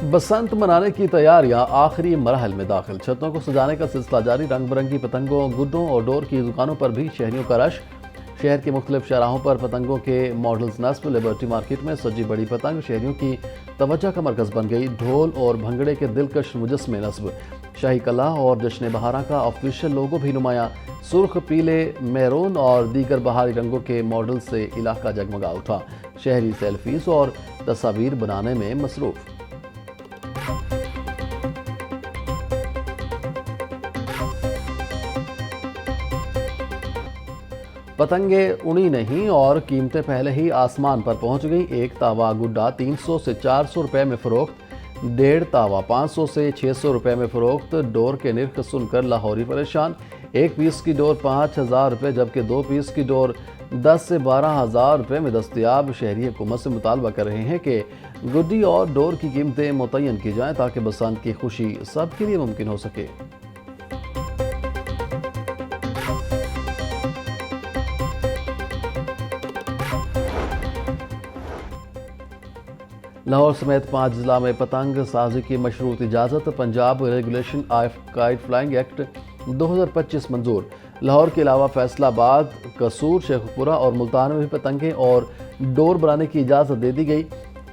बसंत मनाने की तैयारियां आखिरी मरहल में दाखिल। छतों को सजाने का सिलसिला जारी। रंग बिरंगी पतंगों, गुड्डों और डोर की दुकानों पर भी शहरियों का रश। शहर के मुख्तलिफ शाहराहों पर पतंगों के मॉडल्स नस्ब। लिबर्टी मार्केट में सजी बड़ी पतंग शहरियों की तवज्जो का मरकज बन गई। ढोल और भंगड़े के दिलकश मुजस्मे नस्ब। शाही कला और जश्न बहारा का ऑफिशियल लोगो भी नुमाया। सुर्ख, पीले, मैरून और दीगर बहारी रंगों के मॉडल से इलाका जगमगा उठा। शहरी सेल्फीज और तस्वीर बनाने में मसरूफ। पतंगे उड़ी नहीं और कीमतें पहले ही आसमान पर पहुंच गई। एक तावा गुड्डा 300 से 400 रुपए में फरोख्त। 1.5 तावा 500 से 600 रुपए में फरोख्त। डोर के निर्ख सुनकर लाहौरी परेशान। 1 पीस की डोर 5,000 रुपए जबकि 2 पीस की डोर 10 से 12,000 रुपए में दस्तयाब। शहरी हुकूमत से मुतालबा कर रहे हैं कि गुड्डी और डोर की कीमतें मुतय्यन की जाएं ताकि बसंत की खुशी सबके लिए मुमकिन हो सके। लाहौर समेत 5 जिला में पतंग साजी की मशरूत इजाज़त। Punjab regulation of kite flying act 2025 मंजूर। लाहौर के अलावा फैसलाबाद, कसूर, शेखपुरा और मुल्तान में भी पतंगें और डोर बनाने की इजाज़त दे दी गई।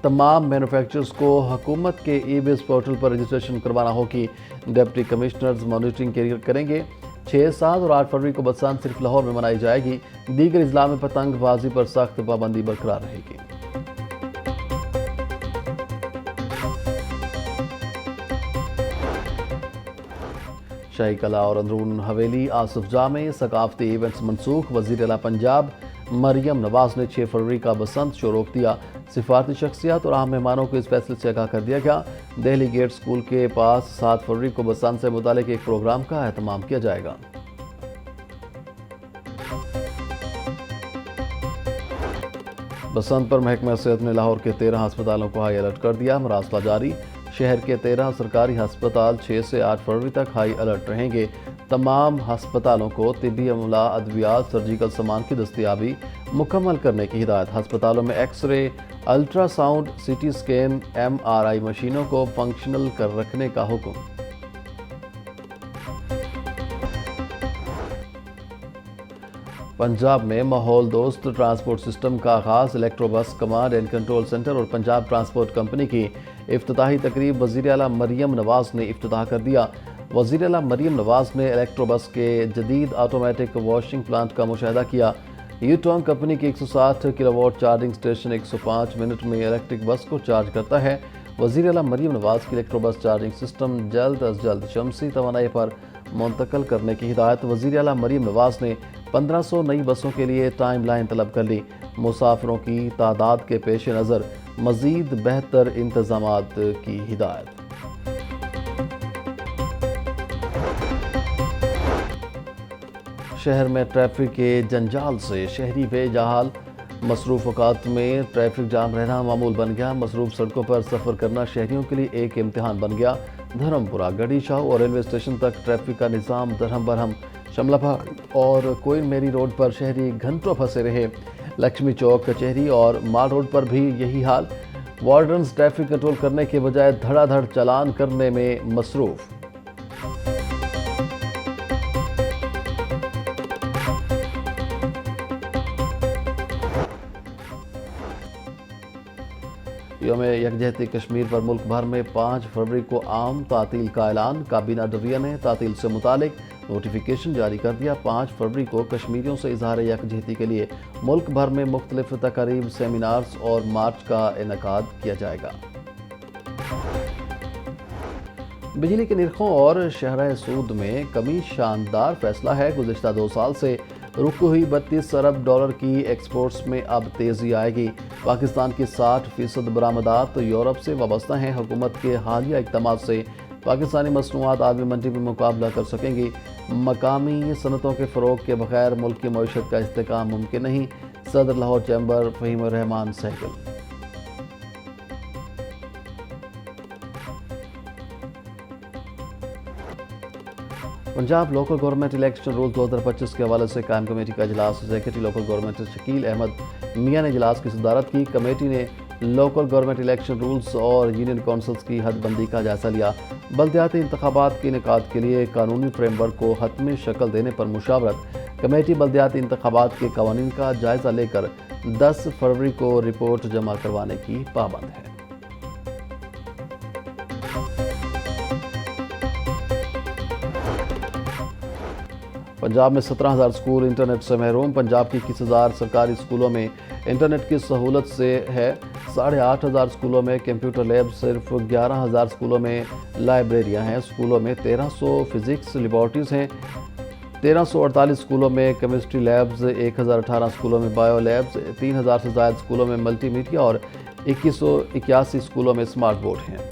तमाम मैन्युफैक्चरर्स को हुकूमत के ई-बिज़ पोर्टल पर रजिस्ट्रेशन करवाना होगी। डिप्टी कमिश्नर्स मॉनिटरिंग करेंगे। 6, 7 और 8 फरवरी को बसंत सिर्फ लाहौर में मनाई जाएगी। दीगर अजला में पतंगबाजी पर सख्त पाबंदी बरकरार रहेगी। शाही कला और अंदरून हवेली आसिफ जाह में सकाफती इवेंट्स मनसूख। वज़ीर आला पंजाब मरियम नवाज ने 6 फरवरी का बसंत शो रोक दिया। सिफारती शख्सियात और आम मेहमानों को इस फैसले से आगाह कर दिया गया। दिल्ली गेट स्कूल के पास 7 फरवरी को बसंत से मुतालिक एक प्रोग्राम का एहतमाम किया जाएगा। बसंत पर महकमा सेहत ने लाहौर के 13 अस्पतालों को हाई अलर्ट कर दिया। मरासला जारी। शहर के 13 सरकारी अस्पताल 6 से 8 फरवरी तक हाई अलर्ट रहेंगे। तमाम अस्पतालों को तिब्बी अमला, अद्वियात, सर्जिकल सामान की दस्तयाबी मुकम्मल करने की हिदायत। अस्पतालों में x-ray, ultrasound, CT scan, MRI मशीनों को फंक्शनल कर रखने का हुक्म। पंजाब में माहौल दोस्त ट्रांसपोर्ट सिस्टम का आगाज। इलेक्ट्रोबस कमांड एंड कंट्रोल सेंटर और पंजाब ट्रांसपोर्ट कंपनी की इफ्तिताही तकरीब वज़ीर आला मरियम नवाज ने इफ्तिताह कर दिया। वज़ीर आला मरियम नवाज ने इलेक्ट्रोबस के जदीद ऑटोमेटिक वॉशिंग प्लांट का मुशाहिदा किया। यूटॉन्ग कंपनी की 160 किलोवाट चार्जिंग स्टेशन 105 मिनट में इलेक्ट्रिक बस को चार्ज करता है। वज़ीर आला मरियम नवाज की इलेक्ट्रोबस चार्जिंग सिस्टम जल्द अज जल्द शमसी तवानाई पर मुंतकिल करने की हिदायत। वज़ीर आला मरियम नवाज ने 1500 नई बसों के लिए टाइम लाइन तलब कर ली। मुसाफिरों की तादाद के पेश नज़र मज़ीद बेहतर इंतज़ामात की हिदायत। शहर में ट्रैफिक के जंजाल से शहरी बेजहाल। मसरूफ़ औकात में ट्रैफिक जाम रहना मामूल बन गया। मसरूफ़ सड़कों पर सफ़र करना शहरियों के लिए एक इम्तिहान बन गया। धर्मपुरा, गढ़ी शाह और रेलवे स्टेशन तक ट्रैफिक का निज़ाम दरहम बरहम। शमला पहाड़ और क्वीन मेरी रोड पर शहरी घंटों फंसे रहे। लक्ष्मी चौक, कचहरी और माल रोड पर भी यही हाल। वार्डन्स ट्रैफिक कंट्रोल करने के बजाय धड़ाधड़ चालान करने में मसरूफ़। यौम यकजहती कश्मीर पर मुल्क भर में 5 फरवरी को आम तातील का ऐलान। काबीना डविया ने तातील से मुतालिक नोटिफिकेशन जारी कर दिया। 5 फरवरी को कश्मीरियों से इजहार यकजहती के लिए मुल्क भर में मुख्तलिफ तकारीब, सेमिनार्स और मार्च का इनेकाद किया जाएगा। बिजली के निर्खों और शहर सूद में कमी शानदार फैसला है। गुज़िश्ता 2 साल से रुकी हुई 32 अरब डॉलर की एक्सपोर्ट्स में अब तेज़ी आएगी। पाकिस्तान की 60% बरामदात यूरोप से वाबस्ता हैं। हुकूमत के हालिया इक़दामात से पाकिस्तानी मसनूआत आलमी मंडी में मुकाबला कर सकेंगी। मकामी सनतों के फ़रोग के बगैर मुल्क की मईशत का इस्तेहकाम मुमकिन नहीं। सदर Lahore chamber Fahim Rehman Sehgal. Punjab local government election rule 2025 के हवाले से कायम कमेटी का इजलास। Secretary local government Shakeel Ahmed Mian ने इजलास की सदारत की। कमेटी ने لوکل گورنمنٹ الیکشن رولز اور یونین کونسلز کی حد بندی کا جائزہ لیا۔ بلدیاتی انتخابات کے انعقاد کے لیے قانونی فریم ورک کو حتمی شکل دینے پر مشاورت۔ کمیٹی بلدیاتی انتخابات کے قوانین کا جائزہ لے کر 10 فروری کو رپورٹ جمع کروانے کی پابند ہے۔ پنجاب میں 17,000 اسکول انٹرنیٹ سے محروم۔ پنجاب کی 21,000 سرکاری اسکولوں میں انٹرنیٹ کی سہولت سے ہے۔ 8,500 اسکولوں میں کمپیوٹر لیب، صرف 11,000 اسکولوں میں لائبریریاں ہیں۔ اسکولوں میں 1,300 فزکس لیبارٹریز ہیں۔ 1,348 اسکولوں میں کیمسٹری لیبز، 1,018 اسکولوں میں بائیو لیبز، 3,000 سے زائد اسکولوں میں ملٹی میڈیا اور 2,181 اسکولوں میں سمارٹ بورڈ ہیں۔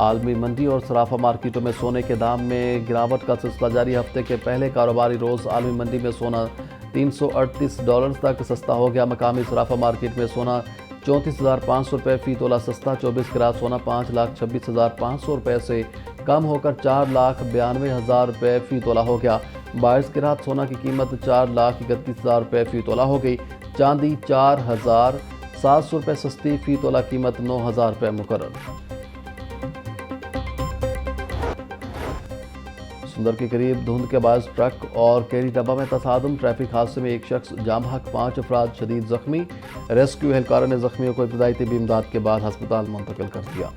عالمی منڈی اور صرافہ مارکیٹوں میں سونے کے دام میں گراوٹ کا سلسلہ جاری۔ ہفتے کے پہلے کاروباری روز عالمی منڈی میں سونا $338 تک سستا ہو گیا۔ مقامی صرافہ مارکیٹ میں سونا 34,500 روپے فی تولہ سستا، 24 کیرات سونا 5,26,500 روپے سے کم ہو کر 4,92,000 روپے فی تولہ ہو گیا۔ 22 کیرات سونا کی قیمت 4,31,000 روپے فی تولہ ہو گئی۔ چاندی 4,700 روپے سستی، فی تولہ قیمت 9,000 روپے مقرر۔ سندر کے قریب دھند کے باعث ٹرک اور کیری ڈبہ میں تصادم۔ ٹریفک حادثے میں ایک شخص جاں بحق، 5 افراد شدید زخمی۔ ریسکیو اہلکاروں نے زخمیوں کو ابتدائی طبی امداد کے بعد ہسپتال منتقل کر دیا۔